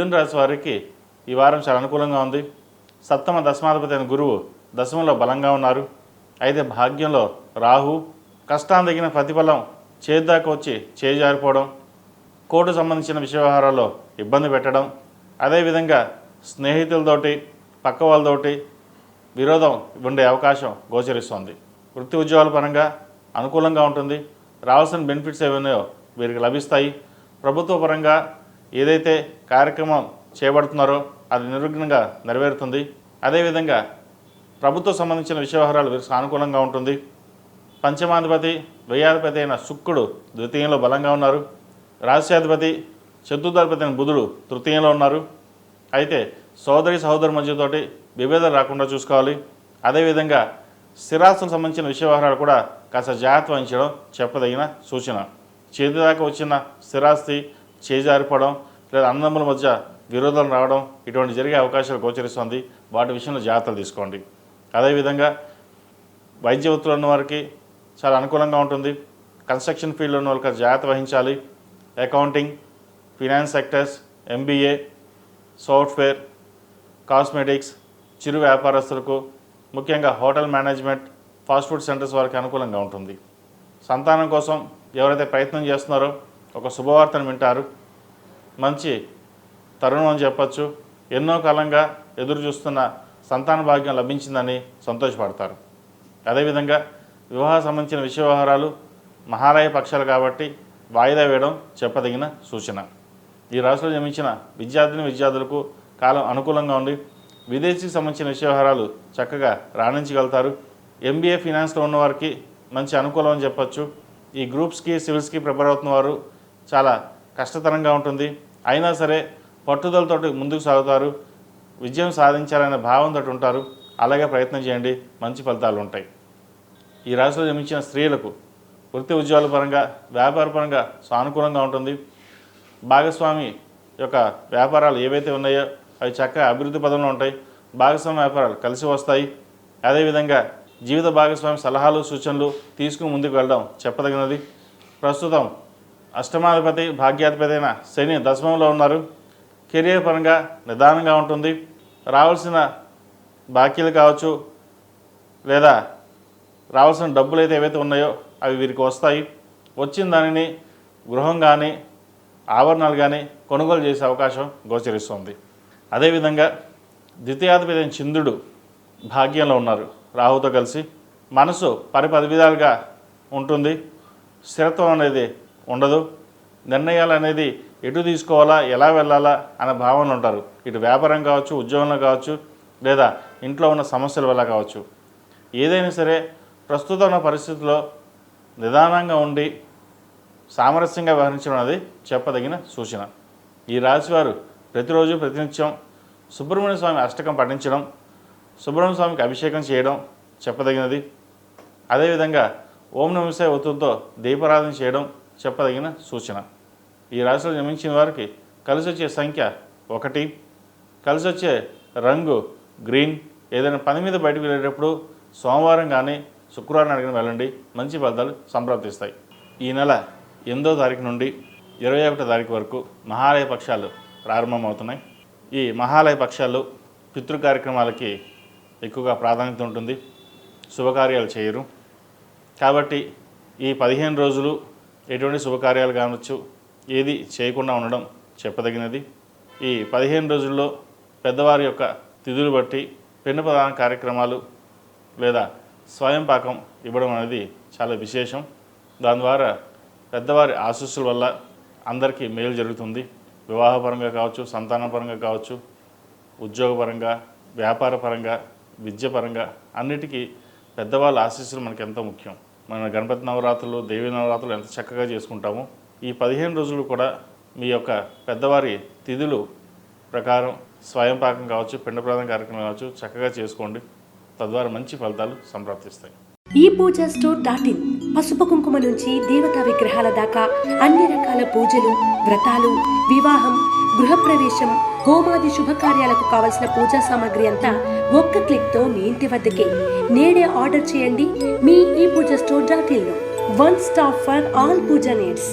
మిథున రాశి వారికి ఈ వారం చాలా అనుకూలంగా ఉంది. సప్తమ దశమాధిపతి అయిన గురువు దశమంలో బలంగా ఉన్నారు. అయితే భాగ్యంలో రాహు కష్టానికి తగిన ప్రతిఫలం చేద్దాకా వచ్చి చేజారిపోవడం, కోర్టు సంబంధించిన విషయ వ్యవహారాల్లో ఇబ్బంది పెట్టడం, అదేవిధంగా స్నేహితులతోటి పక్క వాళ్ళతోటి విరోధం ఉండే అవకాశం గోచరిస్తోంది. వృత్తి ఉద్యోగాల పరంగా అనుకూలంగా ఉంటుంది. రావాల్సిన బెనిఫిట్స్ ఏవైనాయో వీరికి లభిస్తాయి. ప్రభుత్వ పరంగా ఏదైతే కార్యక్రమం చేపడుతున్నారో అది నిర్విఘ్నంగా నెరవేరుతుంది. అదేవిధంగా ప్రభుత్వం సంబంధించిన విషయ వ్యవహారాలు వీరికి సానుకూలంగా ఉంటుంది. పంచమాధిపతి వ్యయాధిపతి అయిన శుక్రుడు ద్వితీయంలో బలంగా ఉన్నారు. రాష్ట్రాధిపతి చతుర్థాధిపతి అయిన బుధుడు తృతీయంలో ఉన్నారు. అయితే సహోదరు మధ్యతోటి విభేదాలు రాకుండా చూసుకోవాలి. అదేవిధంగా స్థిరాస్తులకు సంబంధించిన విషయ వ్యవహారాలు కూడా కాస్త జాగ్రత్త వహించడం చెప్పదగిన సూచన. చేతి దాకా వచ్చిన స్థిరాస్తి చేజారిపోవడం లేదా అన్నదమ్ముల మధ్య విరోధాలు రావడం ఇటువంటి జరిగే అవకాశాలు గోచరిస్తుంది. వాటి విషయంలో జాగ్రత్తలు తీసుకోండి. అదేవిధంగా వైద్య వృత్తులు ఉన్న వారికి చాలా అనుకూలంగా ఉంటుంది. కన్స్ట్రక్షన్ ఫీల్డ్లో ఉన్న వాళ్ళకి జాగ్రత్త వహించాలి. Accounting, finance sectors, MBA, software, cosmetics, చిరు వ్యాపారస్తులకు, ముఖ్యంగా hotel management, fast food centres వారికి అనుకూలంగా ఉంటుంది. సంతానం కోసం ఎవరైతే ప్రయత్నం చేస్తున్నారో ఒక శుభవార్తను వింటారు. మంచి తరుణం అని చెప్పచ్చు. ఎన్నో కాలంగా ఎదురు చూస్తున్న సంతాన భాగ్యం లభించిందని సంతోషపడతారు. అదేవిధంగా వివాహ సంబంధించిన విషయ వ్యవహారాలు మహాలయ పక్షాలు కాబట్టి వాయిదా వేయడం చెప్పదగిన సూచన. ఈ రాశిలో జన్మించిన విద్యార్థులకు కాలం అనుకూలంగా ఉంది. విదేశీకి సంబంధించిన విషయ వ్యవహారాలు చక్కగా రాణించగలుగుతారు. MBA ఫినాన్స్లో ఉన్నవారికి మంచి అనుకూలం అని చెప్పచ్చు. ఈ గ్రూప్స్కి సివిల్స్కి ప్రిపేర్ అవుతున్న వారు చాలా కష్టతరంగా ఉంటుంది. అయినా సరే పట్టుదలతోటి ముందుకు సాగుతారు. విజయం సాధించాలనే భావంతో ఉంటారు. అలాగే ప్రయత్నం చేయండి, మంచి ఫలితాలు ఉంటాయి. ఈ రాశిలో జన్మించిన స్త్రీలకు వృత్తి ఉద్యోగాల పరంగా వ్యాపార పరంగా సానుకూలంగా ఉంటుంది. భాగస్వామి యొక్క వ్యాపారాలు ఏవైతే ఉన్నాయో అవి చక్కగా అభివృద్ధి పదంలో ఉంటాయి. భాగస్వామి వ్యాపారాలు కలిసి వస్తాయి. అదేవిధంగా జీవిత భాగస్వామి సలహాలు సూచనలు తీసుకుని ముందుకు వెళ్ళడం చెప్పదగినది. ప్రస్తుతం అష్టమాధిపతి భాగ్యాధిపతి అయిన శని దశమంలో ఉన్నారు. కెరియర్ పరంగా నిదానంగా ఉంటుంది. రావాల్సిన బాకీలు కావచ్చు లేదా రావాల్సిన డబ్బులు అయితే ఏవైతే ఉన్నాయో అవి వీరికి వస్తాయి. వచ్చిన దానిని గృహం కానీ ఆభరణాలు కానీ కొనుగోలు చేసే అవకాశం గోచరిస్తుంది. అదేవిధంగా ద్వితీయాధిపతి అయిన చంద్రుడు భాగ్యంలో ఉన్నారు రాహుతో కలిసి. మనసు పది విధాలుగా ఉంటుంది. స్థిరత్వం అనేది ఉండదు. నిర్ణయాలు అనేది ఎటు తీసుకోవాలా ఎలా వెళ్ళాలా అనే భావనలు ఉంటారు. ఇటు వ్యాపారం కావచ్చు, ఉద్యోగంలో కావచ్చు, లేదా ఇంట్లో ఉన్న సమస్యల వల్ల కావచ్చు. ఏదైనా సరే ప్రస్తుతం ఉన్న పరిస్థితుల్లో నిదానంగా ఉండి సామరస్యంగా వ్యవహరించడం అనేది చెప్పదగిన సూచన. ఈ రాశివారు ప్రతిరోజు ప్రతినిత్యం సుబ్రహ్మణ్య స్వామి అష్టకం పఠించడం, సుబ్రహ్మణ్య స్వామికి అభిషేకం చేయడం చెప్పదగినది. అదేవిధంగా ఓం నమః శివాయ ఒత్తులతో దీపారాధన చేయడం చెప్పదగిన సూచన. ఈ రాశిలో జన్మించిన వారికి కలిసి వచ్చే సంఖ్య 1, కలిసి వచ్చే రంగు గ్రీన్. ఏదైనా పని మీద బయటకు వెళ్ళేటప్పుడు సోమవారం కానీ శుక్రవారం అడిగిన వెళ్ళండి, మంచి ఫలితాలు సంప్రాప్తిస్తాయి. ఈ నెల 8వ తారీఖు నుండి 21వ తారీఖు వరకు మహాలయ పక్షాలు ప్రారంభమవుతున్నాయి. ఈ మహాలయ పక్షాలు పితృ కార్యక్రమాలకి ఎక్కువగా ప్రాధాన్యత ఉంటుంది. శుభకార్యాలు చేయరు కాబట్టి ఈ 15 రోజులు ఎటువంటి శుభకార్యాలు కావచ్చు ఏది చేయకుండా ఉండడం చెప్పదగినది. ఈ 15 రోజుల్లో పెద్దవారి యొక్క తిథులు బట్టి పెన్ను ప్రధాన కార్యక్రమాలు లేదా స్వయం పాకం ఇవ్వడం అనేది చాలా విశేషం. దాని ద్వారా పెద్దవారి ఆశీస్సుల వల్ల అందరికీ మేలు జరుగుతుంది. వివాహపరంగా కావచ్చు, సంతానపరంగా కావచ్చు, ఉద్యోగపరంగా, వ్యాపారపరంగా, విద్యపరంగా అన్నిటికీ పెద్దవాళ్ళ ఆశీస్సులు మనకు ఎంతో ముఖ్యం. మన గణపతి నవరాత్రులు, దేవీ నవరాత్రులు ఎంత చక్కగా చేసుకుంటామో ఈ 15 రోజులు కూడా మీ యొక్క పెద్దవారి తిథులు ప్రకారం స్వయం పాకం కావచ్చు, పిండ ప్రదాన కార్యక్రమం కావచ్చు చక్కగా చేసుకోండి. తద్వారా మంచి ఫలితాలు సంప్రాప్తిస్తాయి. ePoojaStore.in పసుపు కుంకుమ నుంచి దేవతా విగ్రహాల దాకా అన్ని రకాల పూజలు, వ్రతాలు, వివాహం, గృహప్రవేశం, హోమాది శుభకార్యాలకు కావలసిన పూజా సామాగ్రి అంతా ఒక్క క్లిక్తో మీ ఇంటి వద్దకే. నేడే ఆర్డర్ చేయండి మీ ePoojaStore.in లో. One stop for all puja needs.